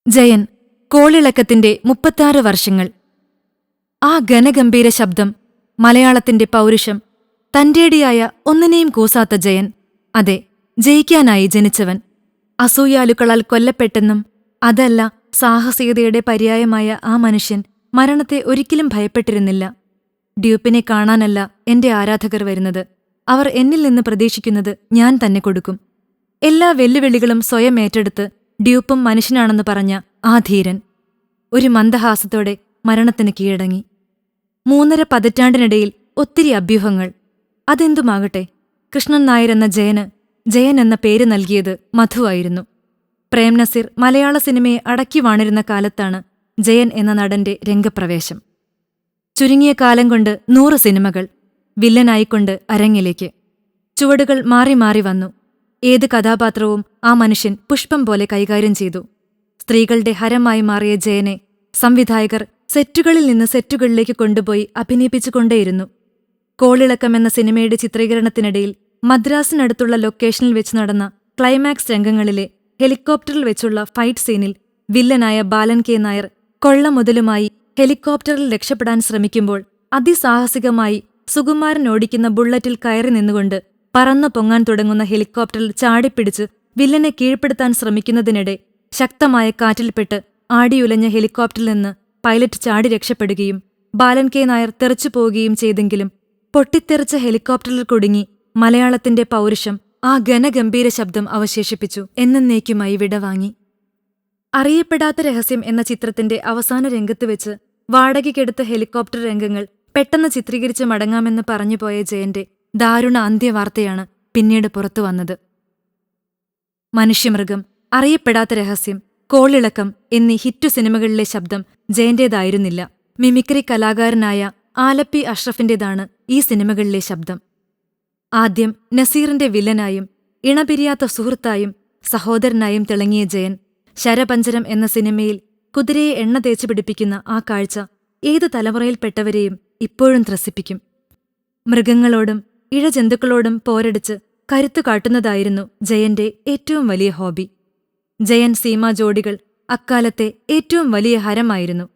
ജയൻ, കോളിളക്കത്തിന്റെ 36 വർഷങ്ങൾ. ആ ഘനഗംഭീര ശബ്ദം, മലയാളത്തിന്റെ പൗരുഷം, തന്റേടിയായ ഒന്നിനെയും കൂസാത്ത ജയൻ. അതെ, ജയിക്കാനായി ജനിച്ചവൻ. അസൂയാലുക്കളാൽ കൊല്ലപ്പെട്ടെന്നും അതല്ല, സാഹസികതയുടെ പര്യായമായ ആ മനുഷ്യൻ മരണത്തെ ഒരിക്കലും ഭയപ്പെട്ടിരുന്നില്ല. ഡ്യൂപ്പിനെ കാണാനല്ല എന്റെ ആരാധകർ വരുന്നത്, അവർ എന്നിൽ നിന്ന് പ്രതീക്ഷിക്കുന്നത് ഞാൻ തന്നെ കൊടുക്കും. എല്ലാ വെല്ലുവിളികളും സ്വയം ഏറ്റെടുത്ത് ഡ്യൂപ്പും മനുഷ്യനാണെന്ന് പറഞ്ഞ ആ ധീരൻ ഒരു മന്ദഹാസത്തോടെ മരണത്തിന് കീഴടങ്ങി. 3.5 പതിറ്റാണ്ടിനിടയിൽ ഒത്തിരി അഭ്യൂഹങ്ങൾ. അതെന്തുമാകട്ടെ, കൃഷ്ണൻ നായർ എന്ന ജയൻ എന്ന പേര് നൽകിയത് മധുവായിരുന്നു. പ്രേം നസീർ മലയാള സിനിമയെ അടക്കി വാണിരുന്ന കാലത്താണ് ജയൻ എന്ന നടന്റെ രംഗപ്രവേശം. ചുരുങ്ങിയ കാലം കൊണ്ട് 100 സിനിമകൾ, വില്ലനായിക്കൊണ്ട് അരങ്ങിലേക്ക്. ചുവടുകൾ മാറി മാറി വന്നു. ഏത് കഥാപാത്രവും ആ മനുഷ്യൻ പുഷ്പം പോലെ കൈകാര്യം ചെയ്തു. സ്ത്രീകളുടെ ഹരമായി മാറിയ ജയനെ സംവിധായകർ സെറ്റുകളിൽ നിന്ന് സെറ്റുകളിലേക്ക് കൊണ്ടുപോയി അഭിനയിപ്പിച്ചുകൊണ്ടേയിരുന്നു. കോളിളക്കം എന്ന സിനിമയുടെ ചിത്രീകരണത്തിനിടയിൽ മദ്രാസിനടുത്തുള്ള ലൊക്കേഷനിൽ വെച്ച് നടന്ന ക്ലൈമാക്സ് രംഗങ്ങളിലെ ഹെലികോപ്റ്ററിൽ വെച്ചുള്ള ഫൈറ്റ് സീനിൽ വില്ലനായ ബാലൻ കെ നായർ കൊള്ളമുതലുമായി ഹെലികോപ്റ്ററിൽ രക്ഷപ്പെടാൻ ശ്രമിക്കുമ്പോൾ അതിസാഹസികമായി സുകുമാരൻ ഓടിക്കുന്ന ബുള്ളറ്റിൽ കയറി നിന്നുകൊണ്ട് പറന്നു പൊങ്ങാൻ തുടങ്ങുന്ന ഹെലികോപ്റ്ററിൽ ചാടിപ്പിടിച്ച് വില്ലനെ കീഴ്പ്പെടുത്താൻ ശ്രമിക്കുന്നതിനിടെ ശക്തമായ കാറ്റിൽപ്പെട്ട് ആടിയുലഞ്ഞ ഹെലികോപ്റ്ററിൽ നിന്ന് പൈലറ്റ് ചാടി രക്ഷപ്പെടുകയും ബാലൻ കെ നായർ തെറിച്ചുപോവുകയും ചെയ്തെങ്കിലും പൊട്ടിത്തെറിച്ച ഹെലികോപ്റ്ററിൽ കുടുങ്ങി മലയാളത്തിന്റെ പൗരുഷം ആ ഘനഗംഭീര ശബ്ദം അവശേഷിപ്പിച്ചു എന്നേക്കുമായി വിടവാങ്ങി. അറിയപ്പെടാത്ത രഹസ്യം എന്ന ചിത്രത്തിന്റെ അവസാന രംഗത്ത് വെച്ച് വാടകയ്ക്കെടുത്ത ഹെലികോപ്റ്റർ രംഗങ്ങൾ പെട്ടെന്ന് ചിത്രീകരിച്ച് മടങ്ങാമെന്ന് പറഞ്ഞുപോയ ജയന്റെ ദാരുണ അന്ത്യവാർത്തയാണ് പിന്നീട് പുറത്തുവന്നത്. മനുഷ്യമൃഗം, അറിയപ്പെടാത്ത രഹസ്യം, കോളിളക്കം എന്നീ ഹിറ്റു സിനിമകളിലെ ശബ്ദം ജയന്റേതായിരുന്നില്ല. മിമിക്രി കലാകാരനായ ആലപ്പി അഷ്റഫിന്റേതാണ് ഈ സിനിമകളിലെ ശബ്ദം. ആദ്യം നസീറിന്റെ വില്ലനായും ഇണപിരിയാത്ത സുഹൃത്തായും സഹോദരനായും തിളങ്ങിയ ജയൻ, ശരപഞ്ചരം എന്ന സിനിമയിൽ കുതിരയെ എണ്ണ തേച്ചു പിടിപ്പിക്കുന്ന ആ കാഴ്ച ഏതു തലമുറയിൽപ്പെട്ടവരെയും ഇപ്പോഴും ത്രസിപ്പിക്കും. മൃഗങ്ങളോടും ഇഴജന്തുക്കളോടും പോരടിച്ച് കരുത്തു കാട്ടുന്നതായിരുന്നു ജയന്റെ ഏറ്റവും വലിയ ഹോബി. ജയൻ സീമ ജോഡികൾ അക്കാലത്തെ ഏറ്റവും വലിയ ഹരമായിരുന്നു.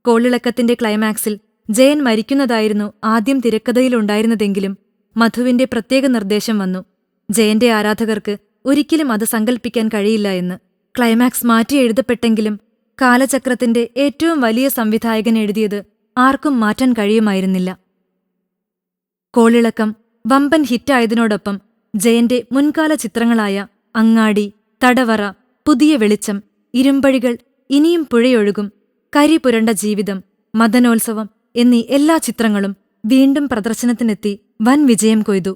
കോളിളക്കത്തിന്റെ ക്ലൈമാക്സിൽ ജയൻ മരിക്കുന്നതായിരുന്നു ആദ്യം തിരക്കഥയിലുണ്ടായിരുന്നതെങ്കിലും മധുവിന്റെ പ്രത്യേക നിർദ്ദേശം വന്നു. ജയന്റെ ആരാധകർക്ക് ഒരിക്കലും അത് സങ്കൽപ്പിക്കാൻ കഴിയില്ല എന്ന്. ക്ലൈമാക്സ് മാറ്റി എഴുതപ്പെട്ടെങ്കിലും കാലചക്രത്തിന്റെ ഏറ്റവും വലിയ സംവിധായകൻ എഴുതിയത് ആർക്കും മാറ്റാൻ കഴിയുമായിരുന്നില്ല. കോളിളക്കം വമ്പൻ ഹിറ്റായതിനോടൊപ്പം ജയന്റെ മുൻകാല ചിത്രങ്ങളായ അങ്ങാടി, തടവറ, പുതിയ വെളിച്ചം, ഇരുമ്പഴികൾ, ഇനിയും പുഴയൊഴുകും, കരി പുരണ്ട ജീവിതം, മദനോത്സവം എന്നീ എല്ലാ ചിത്രങ്ങളും വീണ്ടും പ്രദർശനത്തിനെത്തി വൻ വിജയം കൊയ്തു.